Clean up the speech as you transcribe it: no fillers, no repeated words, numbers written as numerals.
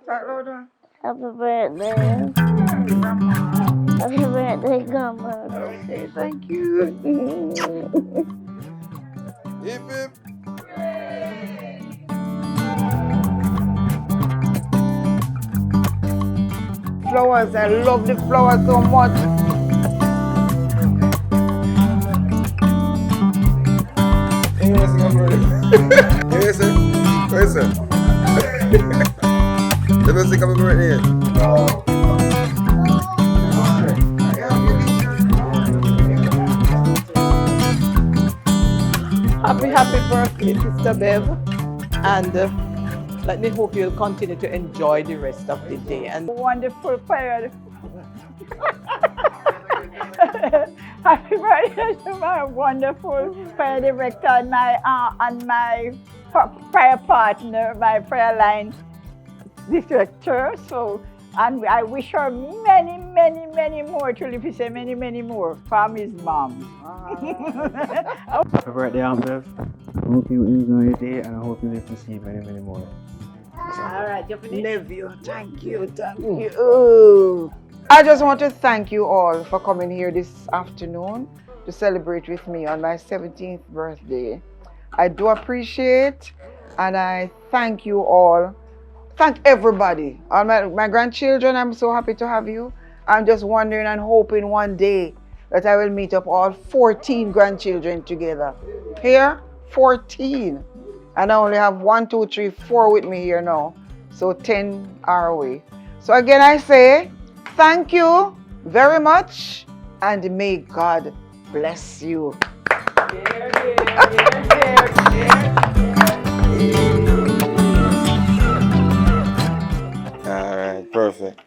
Talk louder. Happy birthday. Happy birthday, Grandma. Okay, thank you. Hip hip. Flowers, I love the flowers so much. You want to sing happy birthday? You listen? Listen. You want to sing happy birthday? Happy birthday, Sister Bev. And let me hope you'll continue to enjoy the rest of the day. And Wonderful prayer. Happy birthday to my wonderful prayer director and my prayer partner, my prayer line director. So, and I wish her many, many, many more, to live to say many, many more from his mom. Happy birthday, Aunt Bev. I hope you enjoy your day and I hope you live to see many, many more. All right, you finished? Nephew, thank you, thank you. I just want to thank you all for coming here this afternoon to celebrate with me on my 17th birthday. I do appreciate and I thank you all. Thank everybody. All my grandchildren, I'm so happy to have you. I'm just wondering and hoping one day that I will meet up all 14 grandchildren together. Here, 14. And I only have 1, 2, 3, 4 with me here now. So 10 are away. So again, I say thank you very much and may God bless you. All right, perfect.